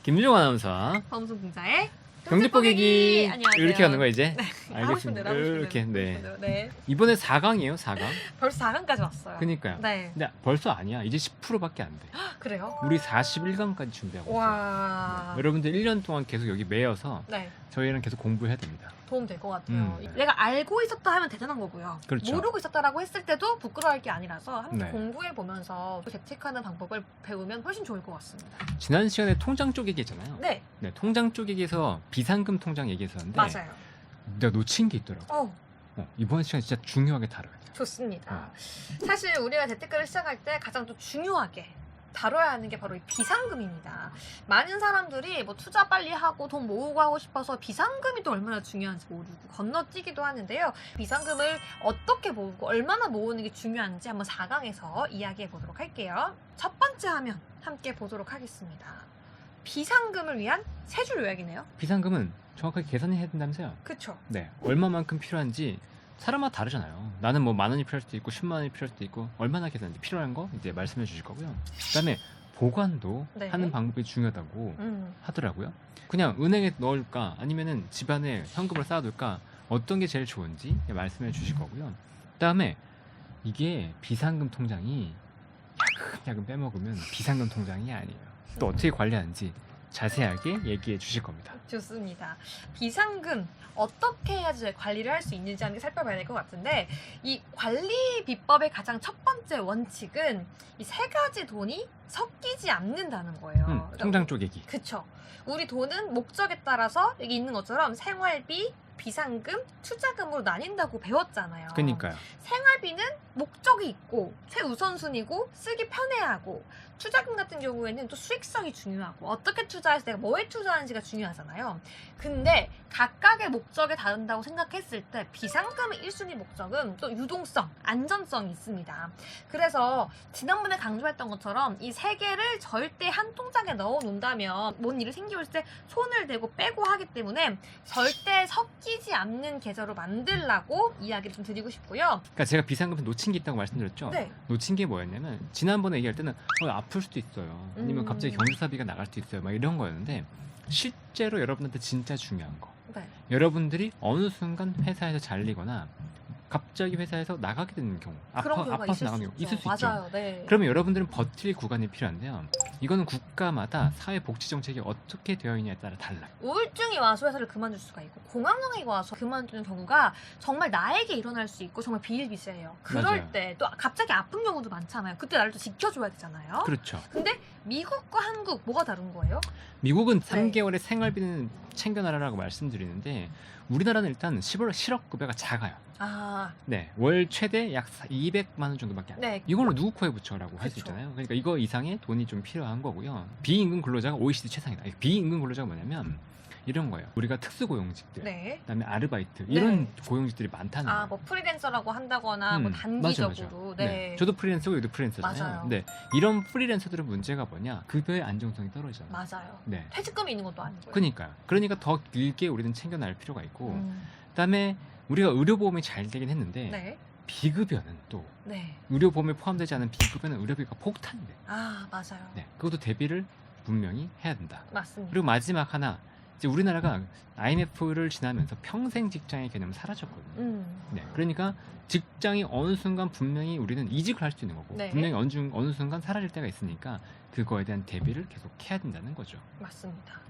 김유정 아나운서 범수 공자의 경제뽀개기 안녕하세요. 이렇게 하는 거야 이제? 네, 하고 싶은 대로 하고 싶은 이렇게 대로. 네. 네. 이번에 4강이에요 4강. 벌써 4강까지 왔어요. 그니까요. 네. 근데 벌써 아니야. 이제 10%밖에 안 돼. 그래요? 우리 41강까지 준비하고 있어요. 와. 여러분들 1년 동안 계속 여기 매여서 네. 저희랑 계속 공부해야 됩니다. 도움 될 것 같아요. 네. 내가 알고 있었다 하면 대단한 거고요. 그렇죠. 모르고 있었다라고 했을 때도 부끄러워할 게 아니라서 함께 네. 공부해 보면서 대책하는 방법을 배우면 훨씬 좋을 것 같습니다. 지난 시간에 통장 쪽 얘기했잖아요. 네, 네, 통장 쪽 얘기에서 비상금 통장 얘기했었는데 맞아요. 내가 놓친 게 있더라고. 이번 시간 진짜 중요하게 다뤄야 돼요. 좋습니다. 사실 우리가 재테크를 시작할 때 가장 또 중요하게 다뤄야 하는 게 바로 이 비상금입니다. 많은 사람들이 뭐 투자 빨리 하고 돈 모으고 하고 싶어서 비상금이 또 얼마나 중요한지 모르고 건너뛰기도 하는데요. 비상금을 어떻게 모으고 얼마나 모으는 게 중요한지 한번 4강에서 이야기해 보도록 할게요. 첫 번째 화면 함께 보도록 하겠습니다. 비상금을 위한 세 줄 요약이네요. 비상금은 정확하게 계산해야 된다면서요? 그쵸? 네, 얼마만큼 필요한지 사람마다 다르잖아요. 나는 뭐 10,000원이 필요할 수도 있고 10만 원이 필요할 수도 있고 얼마나 계산인지 필요한 거 이제 말씀해 주실 거고요. 그다음에 보관도 네. 하는 방법이 중요하다고 하더라고요. 그냥 은행에 넣을까 아니면은 집안에 현금을 쌓아둘까 어떤 게 제일 좋은지 말씀해 주실 거고요. 그다음에 이게 비상금 통장이 야금야금 빼먹으면 비상금 통장이 아니에요. 또 어떻게 관리하는지 자세하게 얘기해 주실 겁니다. 좋습니다. 비상금 어떻게 해야지 관리를 할 수 있는지 한번 살펴봐야 될 것 같은데 이 관리 비법의 가장 첫 번째 원칙은 이 세 가지 돈이 섞이지 않는다는 거예요. 통장 쪽 얘기. 그쵸. 우리 돈은 목적에 따라서 여기 있는 것처럼 생활비, 비상금, 투자금으로 나뉜다고 배웠잖아요. 그러니까요. 생활비는 목적이 있고 최우선순위고 쓰기 편해하고 투자금 같은 경우에는 또 수익성이 중요하고 어떻게 투자해서 내가 뭐에 투자하는지가 중요하잖아요. 근데 각각의 목적에 다른다고 생각했을 때 비상금의 1순위 목적은 또 유동성, 안전성이 있습니다. 그래서 지난번에 강조했던 것처럼 이 세 개를 절대 한 통장에 넣어 놓는다면 뭔 일이 생겼을 때 손을 대고 빼고 하기 때문에 절대 섞이지 않는 계좌로 만들라고 이야기를 좀 드리고 싶고요. 그러니까 제가 비상금 놓친 게 있다고 말씀드렸죠. 네. 놓친 게 뭐였냐면 지난번에 얘기할 때는 아플 수도 있어요. 아니면 갑자기 경조사비가 나갈 수도 있어요. 막 이런 거였는데 실제로 여러분한테 진짜 중요한 거. 네. 여러분들이 어느 순간 회사에서 잘리거나 갑자기 회사에서 나가게 되는 경우, 그런 경우가 아파서 나가는 경우 있을 수 있죠. 맞아요. 네. 그러면 여러분들은 버틸 구간이 필요한데요. 이거는 국가마다 사회복지정책이 어떻게 되어 있냐에 따라 달라요. 우울증이 와서 회사를 그만둘 수가 있고 공황장애가 와서 그만두는 경우가 정말 나에게 일어날 수 있고 정말 비일비재해요. 그럴 맞아요. 때 또 갑자기 아픈 경우도 많잖아요. 그때 나를 또 지켜줘야 되잖아요. 그렇죠. 근데 미국과 한국 뭐가 다른 거예요? 미국은 네. 3개월의 생활비는 챙겨나라라고 말씀드리는데 우리나라는 일단 실업급여가 작아요. 아, 네, 월 최대 약 200만 원 정도밖에 안 돼요. 네. 이걸로 누구 코에 붙여라고 할 수 그쵸. 있잖아요. 그러니까 이거 이상의 돈이 좀 필요한 거고요. 비임금 근로자가 OECD 최상이다. 비임금 근로자가 뭐냐면 이런 거예요. 우리가 특수고용직들, 네. 그다음에 아르바이트 이런 네. 고용직들이 많다는 거예요. 아, 뭐 프리랜서라고 한다거나 뭐 단기적으로. 맞아. 네. 저도 프리랜서고 얘도 프리랜서잖아요. 맞아요. 네, 이런 프리랜서들은 문제가 뭐냐? 급여의 안정성이 떨어지잖아요. 맞아요. 네, 퇴직금이 있는 것도 아니고요. 그러니까 더 길게 우리는 챙겨날 필요가 있고, 음, 그다음에 우리가 의료보험이 잘 되긴 했는데 네. 비급여는 또 네. 의료보험에 포함되지 않은 비급여는 의료비가 폭탄이 돼요. 아, 맞아요. 네, 그것도 대비를 분명히 해야 된다. 맞습니다. 그리고 마지막 하나, 이제 우리나라가 IMF를 지나면서 평생 직장의 개념이 사라졌거든요. 네, 그러니까 직장이 어느 순간 분명히 우리는 이직을 할 수 있는 거고, 네. 분명히 어느 순간 사라질 때가 있으니까 그거에 대한 대비를 계속 해야 된다는 거죠. 맞습니다.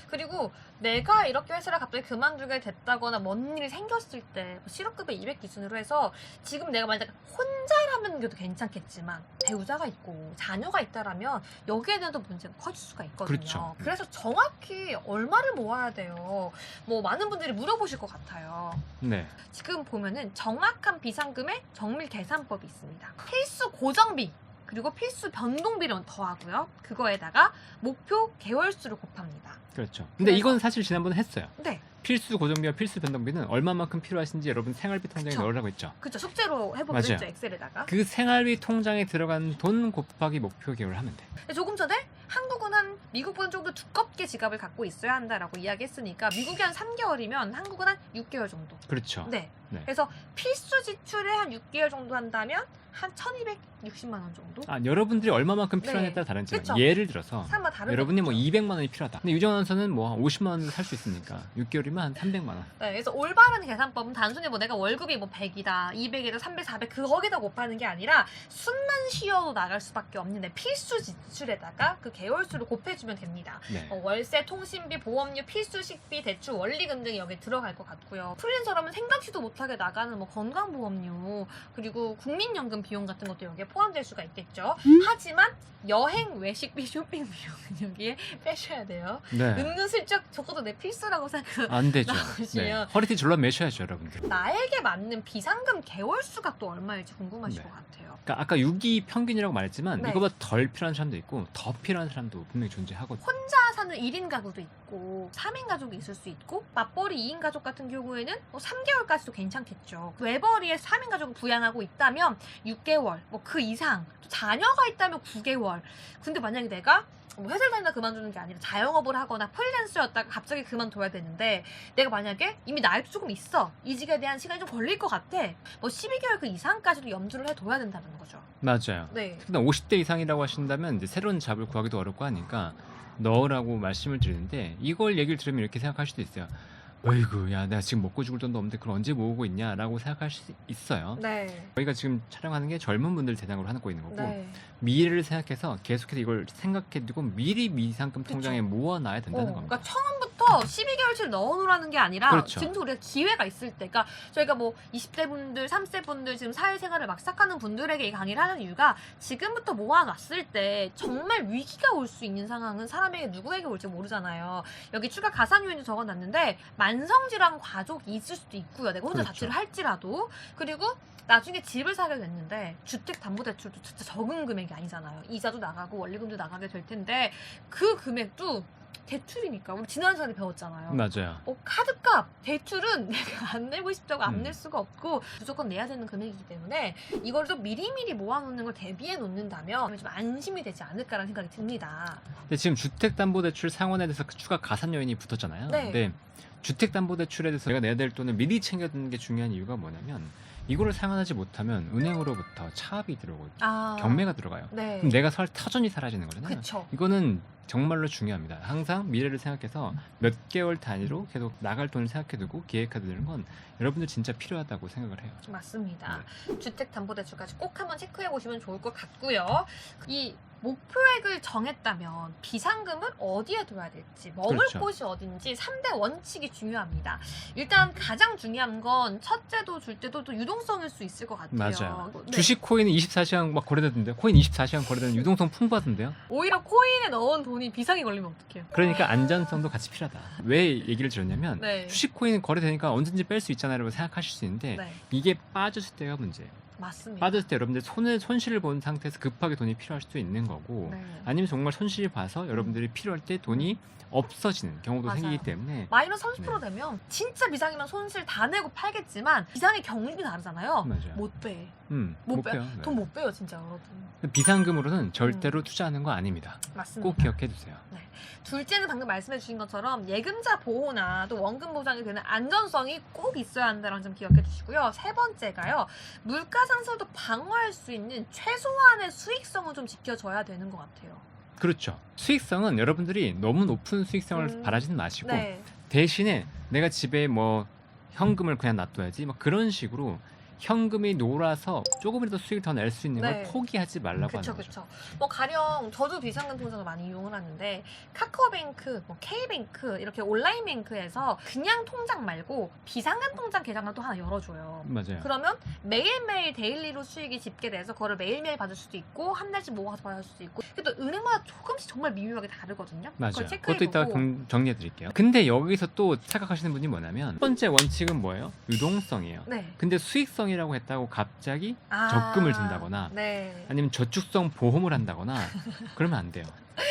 그리고 내가 이렇게 회사를 갑자기 그만두게 됐다거나 뭔 일이 생겼을 때 실업급여 200 기준으로 해서 지금 내가 만약 혼자 일하는 게도 괜찮겠지만 배우자가 있고 자녀가 있다라면 여기에 대한 또 문제가 커질 수가 있거든요. 그렇죠. 그래서 정확히 얼마를 모아야 돼요? 뭐 많은 분들이 물어보실 것 같아요. 네, 지금 보면은 정확한 비상금의 정밀 계산법이 있습니다. 필수 고정비 그리고 필수 변동비를 더하고요. 그거에다가 목표 개월수를 곱합니다. 그렇죠. 근데 그래서- 이건 사실 지난번에 했어요. 네, 필수 고정비와 필수 변동비는 얼마만큼 필요하신지 여러분 생활비 통장에 그쵸. 넣으라고 했죠. 그쵸. 숙제로 해보기로 맞아요. 했죠. 엑셀에다가. 그 생활비 통장에 들어간 돈 곱하기 목표 개월 하면 돼. 근데 조금 전에 한국은 미국보다 조금 더 두껍게 지갑을 갖고 있어야 한다라고 이야기했으니까 미국이 한 3개월이면 한국은 한 6개월 정도. 그렇죠. 네. 네. 그래서 필수 지출에 한 6개월 정도 한다면 한 1,260만 원 정도? 여러분들이 얼마만큼 필요하냐에 네. 따라 다른지만 그쵸. 예를 들어서 사람마다 다른 여러분이 뭐 거죠. 200만 원이 필요하다. 근데 유정 아나운서는 뭐 50만 원으로 살 수 있으니까 6개월이면 한 300만 원. 네, 그래서 올바른 계산법은 단순히 뭐 내가 월급이 뭐 100이다, 200이다, 300, 400 거기다 곱하는 게 아니라 숨만 쉬어도 나갈 수밖에 없는 내 필수 지출에다가 그 개월수를 곱해주면 됩니다. 네. 월세, 통신비, 보험료, 필수 식비, 대출, 원리금 등이 여기에 들어갈 것 같고요. 프리랜서라면 생각지도 못하게 나가는 뭐 건강보험료 그리고 국민연금 비용 같은 것도 여기에 포함될 수가 있겠죠. 하지만 여행, 외식비, 쇼핑 비용은 여기에 빼셔야 돼요. 네. 은근슬쩍 적어도 내 필수라고 생각. 안 되죠. 나오시면 허리띠 졸라 매셔야죠, 여러분들. 나에게 맞는 비상금 개월수가 또 얼마일지 궁금하실 네. 것 같아요. 그러니까 아까 6이 평균이라고 말했지만 네. 이거보다 덜 필요한 사람도 있고 더 필요한 사람도 분명히 존재하거든요. 혼자 사는 1인 가구도 있고 3인 가족이 있을 수 있고 맞벌이 2인 가족 같은 경우에는 뭐 3개월까지도 괜찮겠죠. 외벌이에 3인 가족을 부양하고 있다면 6개월, 뭐 그 이상, 또 자녀가 있다면 9개월. 근데 만약에 내가 뭐 회사를 다니다 그만두는 게 아니라 자영업을 하거나 프리랜서였다가 갑자기 그만둬야 되는데 내가 만약에 이미 나이도 조금 있어. 이직에 대한 시간이 좀 걸릴 것 같아. 뭐 12개월 그 이상까지도 염두를 해둬야 된다는 거죠. 맞아요. 네. 특히나 50대 이상이라고 하신다면 이제 새로운 잡을 구하기도 어렵고 하니까 넣으라고 말씀을 드리는데 이걸 얘기를 들으면 이렇게 생각할 수도 있어요. 어이구, 야, 내가 지금 먹고 죽을 돈도 없는데 그걸 언제 모으고 있냐라고 생각할 수 있어요. 네. 저희가 지금 촬영하는 게 젊은 분들 대상으로 하고 있는 거고 네. 미래를 생각해서 계속해서 이걸 생각해두고 미리 미상금 그쵸. 통장에 모아놔야 된다는 겁니다. 그러니까 처음부터 12개월치를 넣어놓으라는 게 아니라 그렇죠. 지금도 우리가 기회가 있을 때가 저희가 뭐 20대 분들, 30대 분들 지금 사회생활을 막 시작하는 분들에게 이 강의를 하는 이유가 지금부터 모아놨을 때 정말 위기가 올 수 있는 상황은 사람에게 누구에게 올지 모르잖아요. 여기 추가 가산 요인도 적어놨는데 만성질환 가족이 있을 수도 있고요. 내가 혼자 그렇죠. 자취를 할지라도. 그리고 나중에 집을 사게 됐는데 주택담보대출도 진짜 적은 금액이 아니잖아요. 이자도 나가고 원리금도 나가게 될 텐데 그 금액도 대출이니까 우리 지난 시간에 배웠잖아요. 맞아요. 카드값, 대출은 내가 안 내고 싶다고 안 음. 낼 수가 없고 무조건 내야 되는 금액이기 때문에 이걸 좀 미리미리 모아놓는 걸 대비해 놓는다면 좀 안심이 되지 않을까라는 생각이 듭니다. 근데 지금 주택담보대출 상환에 대해서 그 추가 가산 요인이 붙었잖아요. 네. 근데 주택담보대출에 대해서 내가 내야 될 돈을 미리 챙겨두는 게 중요한 이유가 뭐냐면 이거를 상환하지 못하면 은행으로부터 차압이 들어오고 경매가 들어가요. 네. 그럼 내가 터전이 사라지는 거잖아요. 그쵸. 이거는 정말로 중요합니다. 항상 미래를 생각해서 몇 개월 단위로 계속 나갈 돈을 생각해두고 계획해두는 건 여러분들 진짜 필요하다고 생각을 해요. 맞습니다. 네. 주택담보대출까지 꼭 한번 체크해 보시면 좋을 것 같고요. 이 목표액을 정했다면 비상금은 어디에 둬야 될지, 머물 그렇죠. 곳이 어딘지 3대 원칙이 중요합니다. 일단 가장 중요한 건 첫째도 둘째도 또 유동성일 수 있을 것 같아요. 맞아요. 네. 주식 코인은 24시간 막 거래되던데 코인 24시간 거래되는 유동성 풍부하던데요. 오히려 코인에 넣은 돈이 비상이 걸리면 어떡해요? 그러니까 안전성도 같이 필요하다. 왜 얘기를 드렸냐면 네. 주식 코인은 거래되니까 언제든지 뺄 수 있잖아요 라고 생각하실 수 있는데 네. 이게 빠졌을 때가 문제예요. 맞습니다. 빠졌을 때 여러분들 손실을 본 상태에서 급하게 돈이 필요할 수도 있는 거고 네. 아니면 정말 손실이 봐서 여러분들이 필요할 때 돈이 없어지는 경우도 맞아요. 생기기 때문에 마이너스 30% 되면 진짜 비상이면 손실 다 내고 팔겠지만 비상의 경륜이 다르잖아요. 맞아요. 못 빼. 못 빼요. 네. 돈 못 빼요, 진짜 여러분. 비상금으로는 절대로 투자하는 거 아닙니다. 맞습니다. 꼭 기억해 두세요. 둘째는 방금 말씀해 주신 것처럼 예금자 보호나 또 원금 보장이 되는 안전성이 꼭 있어야 한다는 점 기억해 주시고요. 세 번째가요. 물가 상승도 방어할 수 있는 최소한의 수익성은 좀 지켜줘야 되는 것 같아요. 그렇죠. 수익성은 여러분들이 너무 높은 수익성을 바라지는 마시고 네. 대신에 내가 집에 뭐 현금을 그냥 놔둬야지 뭐 그런 식으로 현금이 놀아서 조금이라도 수익을 더 낼 수 있는 네. 걸 포기하지 말라고 그쵸, 하는 거죠. 그쵸. 뭐 가령 저도 비상금 통장을 많이 이용을 하는데 카카오뱅크, 뭐 K뱅크 이렇게 온라인 뱅크에서 그냥 통장 말고 비상금 통장 계좌를 또 하나 열어줘요. 맞아요. 그러면 매일매일 데일리로 수익이 집계돼서 그거를 매일매일 받을 수도 있고 한 달씩 모아서 받을 수도 있고 또 은행마다 조금씩 정말 미묘하게 다르거든요. 맞아요. 그걸 그것도 이따가 체크해보고 정리해 드릴게요. 근데 여기서 또 착각하시는 분이 뭐냐면 첫 번째 원칙은 뭐예요? 유동성이에요. 네. 근데 수익성이라고 했다고 갑자기 아, 적금을 든다거나 네. 아니면 저축성 보험을 한다거나 그러면 안 돼요.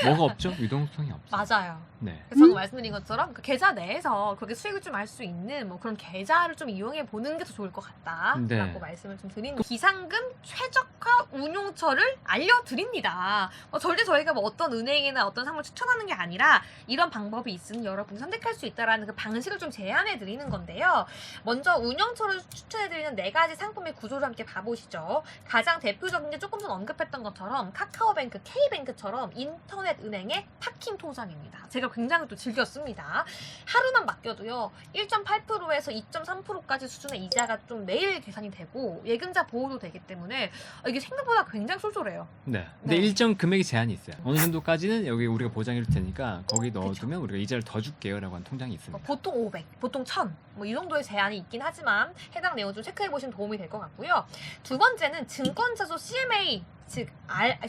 뭐가 없죠? 유동성이 없죠. 맞아요. 네. 그래서 방금 말씀드린 것처럼 그 계좌 내에서 그렇게 수익을 좀 알 수 있는 뭐 그런 계좌를 좀 이용해 보는 게 더 좋을 것 같다라고 네. 말씀을 좀 드린 비상금 최적화 운용처를 알려드립니다. 절대 저희가 뭐 어떤 은행이나 어떤 상품을 추천하는 게 아니라 이런 방법이 있으니 여러분이 선택할 수 있다라는 그 방식을 좀 제안해 드리는 건데요. 먼저 운영처를 추천해 드리는 4가지 상품의 구조를 함께 봐보시죠. 가장 대표적인 게 조금 전 언급했던 것처럼 카카오뱅크, K뱅크처럼 인터넷 은행의 파킹 통장입니다. 제가 굉장히 또 즐겼습니다. 하루만 맡겨도요 1.8%에서 2.3%까지 수준의 이자가 좀 매일 계산이 되고 예금자 보호도 되기 때문에 이게 생각보다 굉장히 쏠쏠해요. 네. 근데 네. 일정 금액이 제한이 있어요. 어느 정도까지는 여기 우리가 보장해 줄 테니까 거기 넣어두면 우리가 이자를 더 줄게요라고 하는 통장이 있습니다. 보통 500, 보통 1000, 뭐 이 정도의 제한이 있긴 하지만 해당 내용 좀 체크해 보시면 도움이 될 것 같고요. 두 번째는 증권사소 CMA 즉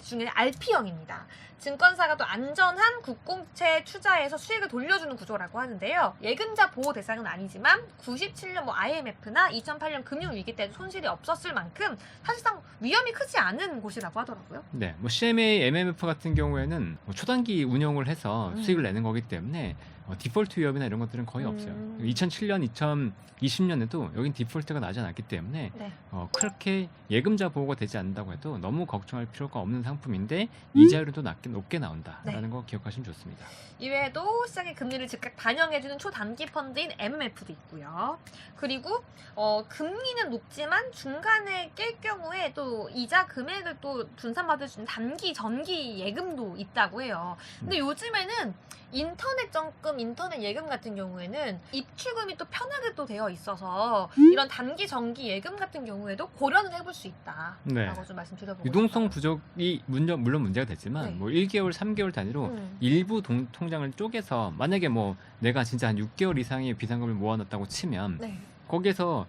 중에 RP형입니다. 증권사가 또 안전한 국공채 투자해서 수익을 돌려주는 구조라고 하는데요. 예금자 보호 대상은 아니지만 97년 IMF나 2008년 금융위기 때도 손실이 없었을 만큼 사실상 위험이 크지 않은 곳이라고 하더라고요. 네, 뭐 CMA, MMF 같은 경우에는 뭐 초단기 운영을 해서 수익을 내는 거기 때문에 디폴트 위험이나 이런 것들은 거의 없어요. 2007년, 2020년에도 여긴 디폴트가 나지 않았기 때문에 네. 그렇게 예금자 보호가 되지 않는다고 해도 너무 걱정할 필요가 없는 상품인데 이자율은 또 높게 나온다라는 거 기억하시면 좋습니다. 이외에도 시장의 금리를 즉각 반영해주는 초단기 펀드인 MMF도 있고요. 그리고 금리는 높지만 중간에 깰 경우에 또 이자 금액을 또 분산받을 수 있는 단기, 전기 예금도 있다고 해요. 근데 요즘에는 인터넷 적금, 인터넷 예금 같은 경우에는 입출금이 또 편하게 또 되어 있어서 이런 단기, 전기 예금 같은 경우에도 고려는 해볼 수 있다라고 네. 좀 말씀드려보고 유동성 싶어요. 부족이 물론 문제가 되지만 네. 뭐 1개월, 3개월 단위로 일부 통장을 쪼개서 만약에 뭐 내가 진짜 한 6개월 이상의 비상금을 모아놨다고 치면 네. 거기에서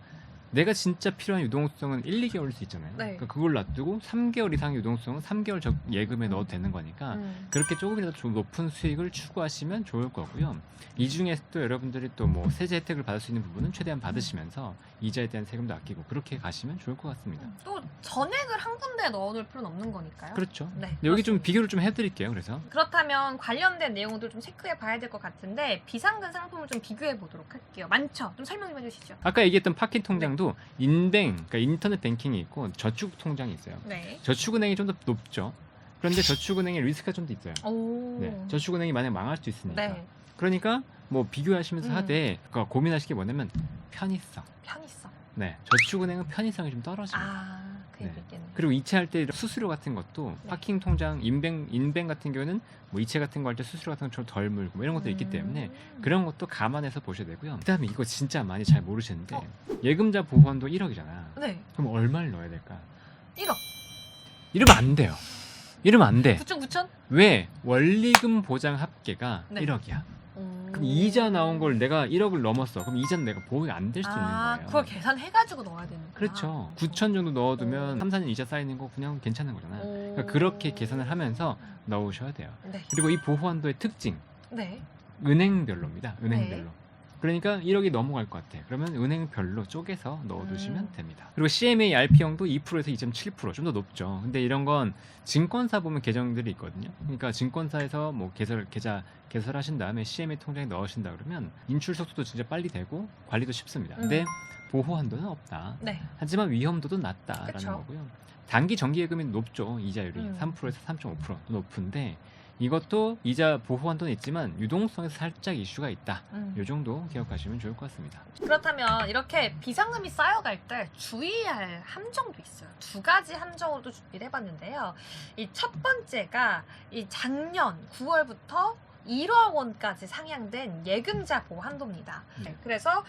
내가 진짜 필요한 유동성은 1, 2개월일 수 있잖아요. 네. 그러니까 그걸 놔두고 3개월 이상의 유동성은 3개월 예금에 넣어도 되는 거니까 그렇게 조금이라도 좀 높은 수익을 추구하시면 좋을 거고요. 이 중에 또 여러분들이 또 뭐 세제 혜택을 받을 수 있는 부분은 최대한 받으시면서 이자에 대한 세금도 아끼고 그렇게 가시면 좋을 것 같습니다. 또 전액을 한 군데에 넣어놓을 필요는 없는 거니까요. 그렇죠. 네, 근데 여기 좀 그렇습니다. 비교를 좀 해드릴게요. 그래서 그렇다면 관련된 내용들 좀 체크해 봐야 될 것 같은데 비상금 상품을 좀 비교해 보도록 할게요. 많죠? 좀 설명 좀 해주시죠. 아까 얘기했던 파킹 통장도 인뱅, 그러니까 인터넷 뱅킹이 있고 저축 통장이 있어요. 네. 저축은행이 좀 더 높죠. 그런데 저축은행의 리스크가 좀 더 있어요. 오. 네, 저축은행이 만약 망할 수 있으니까. 네. 그러니까 뭐 비교하시면서 하되 그러니까 고민하실 게 뭐냐면 편의성. 편의성. 네, 저축은행은 편의성이 좀 떨어집니다. 아, 그 네. 얘기겠네. 그리고 이체할 때 수수료 같은 것도 네. 파킹 통장, 인뱅 같은 경우는 뭐 이체 같은 거 할 때 수수료 같은 것처럼 덜 물고 뭐 이런 것도 있기 때문에 그런 것도 감안해서 보셔야 되고요. 그다음에 이거 진짜 많이 잘 모르시는데 예금자 보호한도 1억이잖아. 네. 그럼 얼마를 넣어야 될까? 1억. 이러면 안 돼요. 이러면 안 돼. 9,9천? 왜? 원리금 보장 합계가 네. 1억이야. 그럼 이자 나온 걸 내가 1억을 넘었어. 그럼 이자는 내가 보호가 안 될 수 있는 거예요. 그걸 계산해가지고 넣어야 되는 거야. 그렇죠. 9천 정도 넣어두면 3, 4년 이자 쌓이는 거 그냥 괜찮은 거잖아. 그러니까 그렇게 계산을 하면서 넣으셔야 돼요. 네. 그리고 이 보호한도의 특징, 네. 은행별로입니다. 은행별로. 네. 그러니까 1억이 넘어갈 것 같아. 그러면 은행별로 쪼개서 넣어두시면 됩니다. 그리고 CMA RP형도 2%에서 2.7% 좀 더 높죠. 근데 이런 건 증권사 보면 계정들이 있거든요. 그러니까 증권사에서 뭐 개설하신 다음에 CMA 통장에 넣으신다 그러면 인출 속도도 진짜 빨리 되고 관리도 쉽습니다. 근데 보호 한도는 없다. 네. 하지만 위험도도 낮다라는 그쵸. 거고요. 단기 정기예금이 높죠. 이자율이 3%에서 3.5% 높은데 이것도 이자 보호 한도는 있지만 유동성에서 살짝 이슈가 있다. 이 정도 기억하시면 좋을 것 같습니다. 그렇다면 이렇게 비상금이 쌓여갈 때 주의할 함정도 있어요. 2가지 함정으로도 준비를 해봤는데요. 이 첫 번째가 이 작년 9월부터 1억 원까지 상향된 예금자 보호 한도입니다. 그래서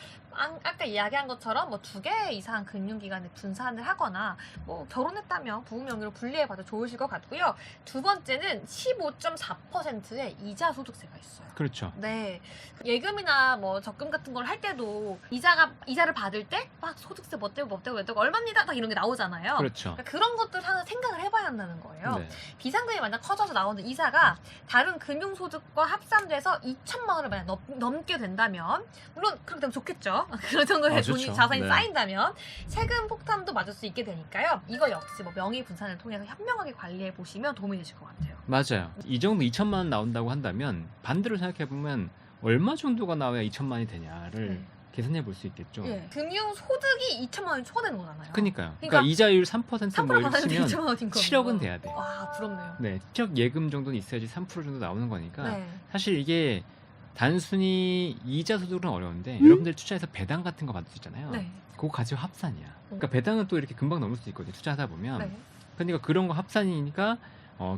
아까 이야기한 것처럼 뭐 2개 이상 금융기관에 분산을 하거나 뭐 결혼했다면 부부 명의로 분리해봐도 좋으실 것 같고요. 두 번째는 15.4%의 이자 소득세가 있어요. 그렇죠. 네. 예금이나 뭐 적금 같은 걸 할 때도 이자를 받을 때 막 소득세 뭐 떼고 얼마입니다. 딱 이런 게 나오잖아요. 그렇죠. 그러니까 그런 것들 하나 생각을 해봐야 한다는 거예요. 네. 비상금이 만약 커져서 나오는 이자가 다른 금융소득과 거 합산돼서 2천만 원을 만약 넘게 된다면, 물론 그렇게 되면 좋겠죠. 그런 정도의 돈이 좋죠. 자산이 네. 쌓인다면 세금 폭탄도 맞을 수 있게 되니까요. 이거 역시 뭐 명의 분산을 통해서 현명하게 관리해 보시면 도움이 되실 것 같아요. 맞아요. 이 정도 2천만 원 나온다고 한다면 반대로 생각해 보면 얼마 정도가 나와야 2천만 원이 되냐를 계산해 볼 수 있겠죠. 예. 금융 소득이 2천만 원이 초과되는 거잖아요. 그러니까요. 그러니까 그러니까 이자율 3%뭐 3% 이렇게 받았는데 치면 2천만 원인 거. 7억은 돼야 돼. 와, 부럽네요. 네, 실적 예금 정도는 있어야지 3% 정도 나오는 거니까 네. 사실 이게 단순히 이자 소득은 어려운데 여러분들 투자해서 배당 같은 거 받을 수 있잖아요. 네. 그거 가지고 합산이야. 그러니까 배당은 또 이렇게 금방 넘을 수 있거든요. 투자하다 보면. 네. 그러니까 그런 거 합산이니까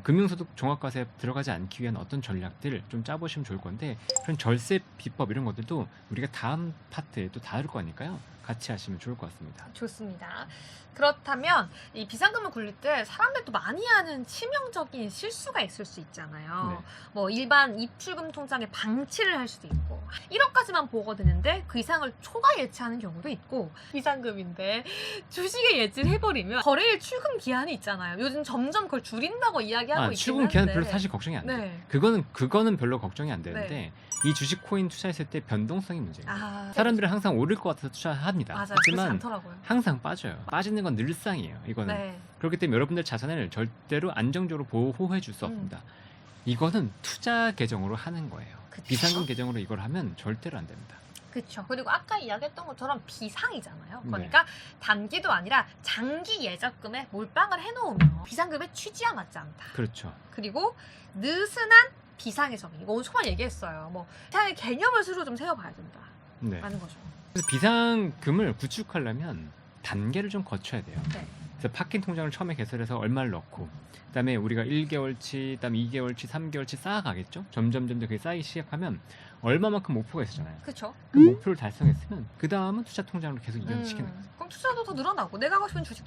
금융소득 종합과세에 들어가지 않기 위한 어떤 전략들 좀 짜보시면 좋을 건데 그런 절세 비법 이런 것들도 우리가 다음 파트에 또 다룰 거니까요. 같이 하시면 좋을 것 같습니다. 좋습니다. 그렇다면 이 비상금을 굴릴 때 사람들도 많이 하는 치명적인 실수가 있을 수 있잖아요. 네. 뭐 일반 입출금 통장에 방치를 할 수도 있고 1억까지만 보고가 되는데 그 이상을 초과 예치하는 경우도 있고 비상금인데 주식에 예치를 해버리면 거래일 출금 기한이 있잖아요. 요즘 점점 그걸 줄인다고 이야기하고 있긴 출금 기한 한데. 별로 사실 걱정이 안 돼. 네. 그거는 별로 걱정이 안 되는데 이 주식 코인 투자했을 때 변동성이 문제예요. 아, 사람들은 항상 오를 것 같아서 투자합니다. 맞아요. 그렇지 하지만 않더라고요. 항상 빠져요. 빠지는 건 늘상이에요. 이거는. 네. 그렇기 때문에 여러분들 자산을 절대로 안정적으로 보호해 줄 수 없습니다. 이거는 투자 계정으로 하는 거예요. 그쵸? 비상금 계정으로 이걸 하면 절대로 안 됩니다. 그렇죠. 그리고 아까 이야기했던 것처럼 비상이잖아요. 네. 그러니까 단기도 아니라 장기 예적금에 몰빵을 해놓으면 비상금의 취지와 맞지 않다. 그렇죠. 그리고 느슨한 비상의 적용. 이거 오늘 초반 얘기했어요. 뭐 비상의 개념을 스스로 좀 세워봐야 된다. 네. 라는 거죠. 그래서 비상금을 구축하려면 단계를 좀 거쳐야 돼요. 네. 그래서 파킹 통장을 처음에 개설해서 얼마를 넣고 그다음에 우리가 1개월치, 그다음에 2개월치, 3개월치 쌓아가겠죠. 점점 그게 쌓이기 시작하면 얼마만큼 목표가 있었잖아요. 그렇죠. 그 목표를 달성했으면 그 다음은 투자 통장으로 계속 이전시키는 거예요. 그럼 투자도 더 늘어나고 내가 하고 싶은 주식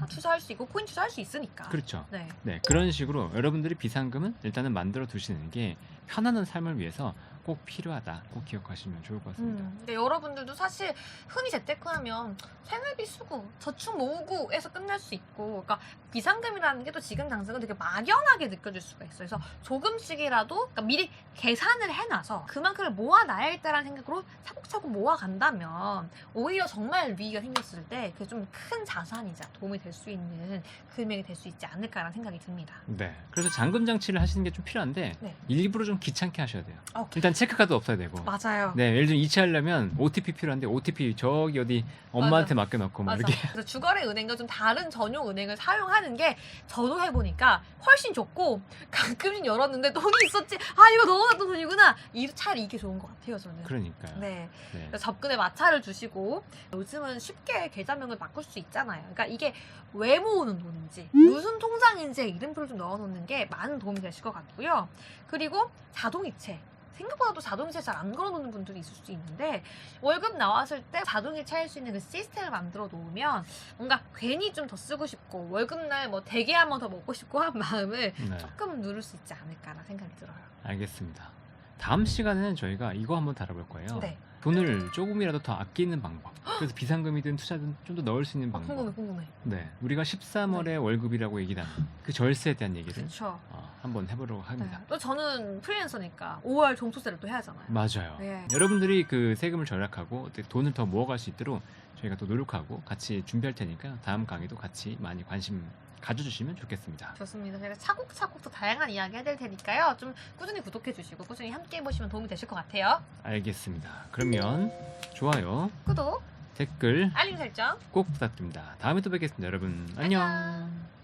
투자할 수 있고 코인 투자할 수 있으니까. 그렇죠. 네. 네, 그런 식으로 여러분들이 비상금은 일단은 만들어 두시는 게 편안한 삶을 위해서 꼭 필요하다. 꼭 기억하시면 좋을 것 같습니다. 근데 여러분들도 사실 흔히 재테크하면 생활비 쓰고 저축 모으고에서 끝날 수 있고, 그러니까 비상금이라는 게 또 지금 당장은 되게 막연하게 느껴질 수가 있어요. 그래서 조금씩이라도 그러니까 미리 계산을 해놔서 그만큼을 모아놔야겠다라는 생각으로 차곡차곡 모아간다면 오히려 정말 위기가 생겼을 때 그 좀 큰 자산이자 도움이 될 수 있는 금액이 될 수 있지 않을까라는 생각이 듭니다. 네, 그래서 잔금 장치를 하시는 게 좀 필요한데 네. 일부러 좀 귀찮게 하셔야 돼요. 오케이. 일단 체크카드 없어야 되고. 맞아요. 네, 예를 들면 이체하려면 OTP 필요한데 OTP 저기 어디 엄마한테 맡겨놓고 막 맞아. 이렇게. 그래서 주거래 은행과 좀 다른 전용 은행을 사용하는 게 저도 해보니까 훨씬 좋고 가끔씩 열었는데 돈이 있었지. 아 이거 넣어놨던 돈이구나. 차라리 이게 좋은 것 같아요 저는. 그러니까요. 네. 네. 그래서 접근에 마찰을 주시고 요즘은 쉽게 계좌명을 바꿀 수 있잖아요. 그러니까 이게 왜 모으는 돈인지 무슨 통장인지 이름표를 좀 넣어놓는 게 많은 도움이 되실 것 같고요. 그리고 자동이체. 생각보다도 자동이체 잘 안 걸어놓는 분들이 있을 수 있는데 월급 나왔을 때 자동이체 할 수 있는 그 시스템을 만들어 놓으면 뭔가 괜히 좀 더 쓰고 싶고 월급날 뭐 대게 한 번 더 먹고 싶고 한 마음을 네. 조금 누를 수 있지 않을까라는 생각이 들어요. 알겠습니다. 다음 시간에는 저희가 이거 한번 다뤄볼 거예요. 네. 돈을 조금이라도 더 아끼는 방법. 그래서 비상금이든 투자든 좀 더 넣을 수 있는 방법. 궁금해. 네, 우리가 13월에 월급이라고 얘기한 그 절세에 대한 얘기를 그렇죠. 한번 해보려고 합니다. 네. 또 저는 프리랜서니까 5월 종소세를 또 해야 하잖아요. 맞아요. 네. 여러분들이 그 세금을 절약하고 돈을 더 모아갈 수 있도록 저희가 또 노력하고 같이 준비할 테니까 다음 강의도 같이 많이 관심 가져주시면 좋겠습니다. 좋습니다. 제가 차곡차곡 또 다양한 이야기 해드릴 테니까요. 좀 꾸준히 구독해주시고 꾸준히 함께 해보시면 도움이 되실 것 같아요. 알겠습니다. 그러면 좋아요, 구독, 댓글 알림 설정. 꼭 부탁드립니다. 다음에 또 뵙겠습니다. 여러분 안녕. 안녕.